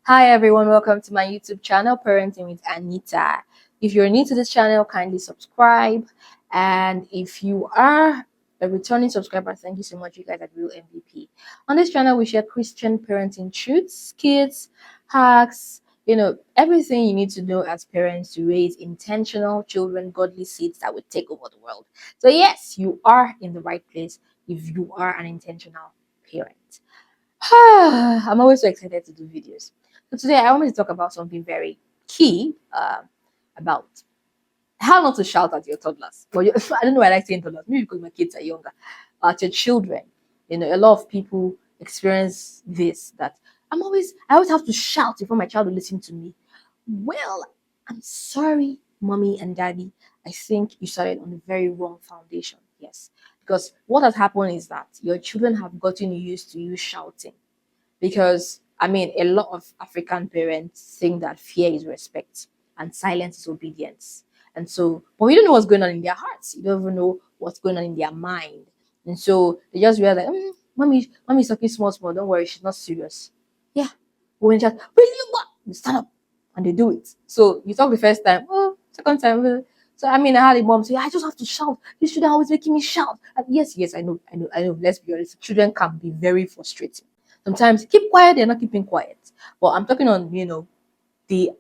Hi everyone, welcome to my YouTube channel, Parenting with Anita. If you're new to this channel, kindly subscribe. And if you are a returning subscriber, thank you so much. You guys are real MVP. On this channel, we share Christian parenting truths, skits, hacks, everything you need to know as parents to raise intentional children, godly seeds that would take over the world. So yes, you are in the right place if you are an intentional parent. I'm always so excited to do videos. So today I wanted to talk about something very key about how not to shout at your toddlers. Well, I don't know why I like saying toddlers, maybe because my kids are younger. At your children, a lot of people experience this. That I always have to shout before my child will listen to me. Well, I'm sorry, mommy and daddy. I think you started on a very wrong foundation. Yes, because what has happened is that your children have gotten used to you shouting. Because a lot of African parents think that fear is respect and silence is obedience. And so, but we don't know what's going on in their hearts. You don't even know what's going on in their mind. And so they just realize, mommy's talking small, small. Don't worry, she's not serious. Yeah. But when you just, will you what? You stand up and they do it. So you talk the first time, second time. So I had a mom say, I just have to shout. You shouldn't always making me shout. And yes, I know. Let's be honest. Children can be very frustrating. Sometimes keep quiet, they're not keeping quiet. But I'm talking on, the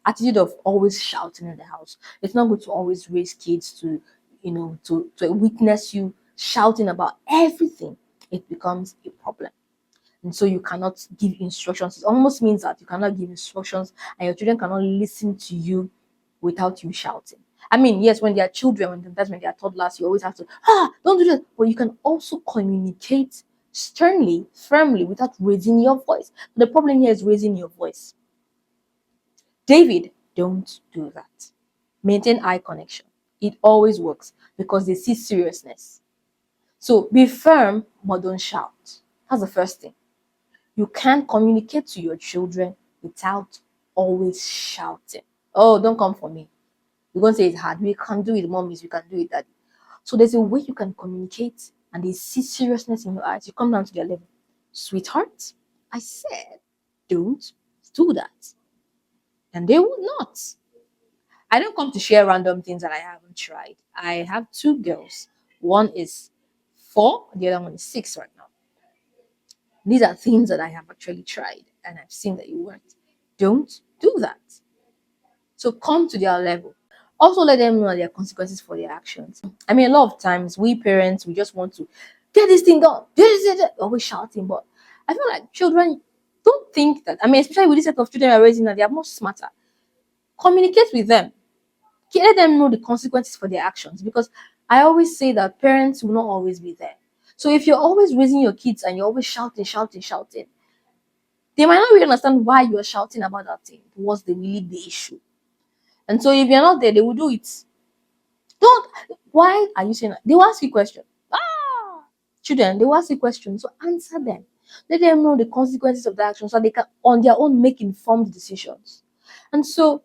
attitude of always shouting in the house. It's not good to always raise kids to, to witness you shouting about everything. It becomes a problem. And so you cannot give instructions. It almost means that you cannot give instructions and your children cannot listen to you without you shouting. Yes, when they are children, when they are toddlers, you always have to, don't do that. But you can also communicate sternly, firmly, without raising your voice. But the problem here is raising your voice. David, don't do that. Maintain eye connection. It always works because they see seriousness. So be firm, but don't shout. That's the first thing. You can't communicate to your children without always shouting. Oh, don't come for me. You're going to say it's hard. We can do it, mommies. We can do it, daddy. So there's a way you can communicate and they see seriousness in your eyes. You come down to their level. Sweetheart, I said, don't do that. And they will not. I don't come to share random things that I haven't tried. I have two girls. One is 4, the other one is 6 right now. These are things that I have actually tried and I've seen that it worked. Don't do that. So come to their level. Also let them know their consequences for their actions. A lot of times we parents, we just want to get this thing done. Always shouting, but I feel like children don't think that. Especially with this set of children we're raising now, they are much smarter. Communicate with them. Let them know the consequences for their actions, because I always say that parents will not always be there. So if you're always raising your kids and you're always shouting, they might not really understand why you're shouting about that thing. What's the issue? And so if you're not there, they will do it. Why are you saying that? They will ask you questions. Children, they will ask you questions. So answer them. Let them know the consequences of the action so they can on their own make informed decisions. And so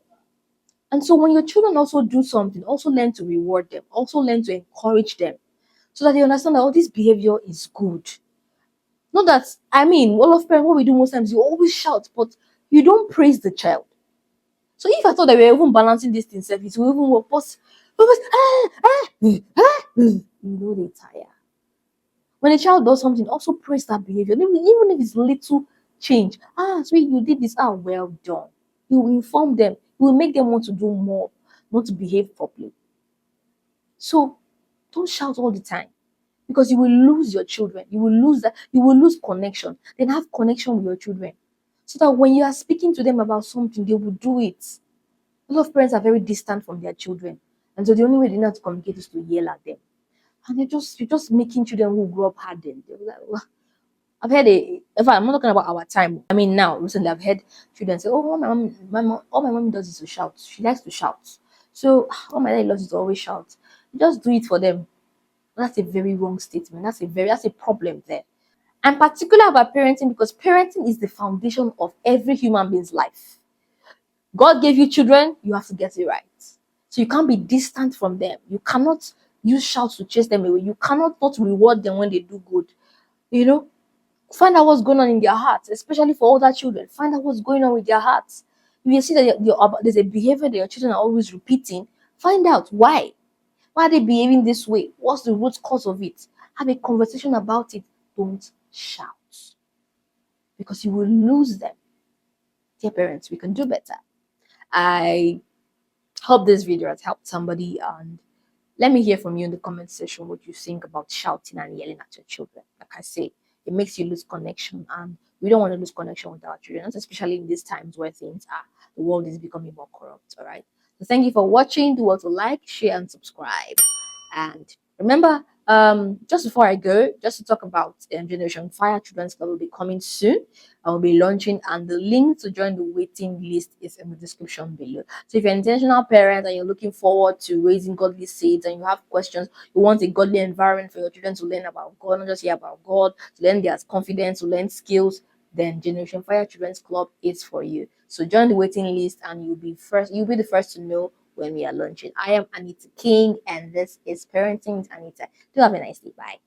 when your children also do something, also learn to reward them, also learn to encourage them so that they understand that this behavior is good. Not that, all of parents, what we do most times, you always shout, but you don't praise the child. So if I thought that we were even balancing this thing, it will even work. But they tire. When a child does something, also praise that behavior, even if it's little change. Sweet, you did this. Well done. You will inform them. You will make them want to do more, not to behave properly. So don't shout all the time, because you will lose your children. You will lose that. You will lose connection. Then have connection with your children, so that when you are speaking to them about something, they will do it. A lot of parents are very distant from their children, and so the only way they know how to communicate is to yell at them. And you're just making children who grow up hardened. They're like, well, I've heard in fact, I'm not talking about our time. Now recently I've heard children say, "Oh, all my mom does is to shout. She likes to shout. So all my dad loves is to always shout. You just do it for them." That's a very wrong statement. That's a problem there. I'm particular about parenting because parenting is the foundation of every human being's life. God gave you children, you have to get it right. So you can't be distant from them. You cannot use shouts to chase them away. You cannot not reward them when they do good. Find out what's going on in their hearts, especially for older children. Find out what's going on with their hearts. If you see that there's a behavior that your children are always repeating, find out why. Why are they behaving this way? What's the root cause of it? Have a conversation about it. Don't shout, because you will lose them. Dear parents, we can do better. I hope this video has helped somebody, and let me hear from you in the comment section what you think about shouting and yelling at your children. Like I say, it makes you lose connection, and we don't want to lose connection with our children, especially in these times where things are, the world is becoming more corrupt. All right. So thank you for watching. Do well to like, share, and subscribe. And remember, just before I go, just to talk about Generation Fire Children's Club will be coming soon. I will be launching, and the link to join the waiting list is in the description below. So if you're an intentional parent and you're looking forward to raising godly seeds, and you have questions, you want a godly environment for your children to learn about God, not just hear about God, to learn their confidence, to learn skills, then Generation Fire Children's Club is for you. So join the waiting list, and you'll be the first to know when we are launching. I am Anita King, and this is Parenting with Anita. Do have a nice day. Bye.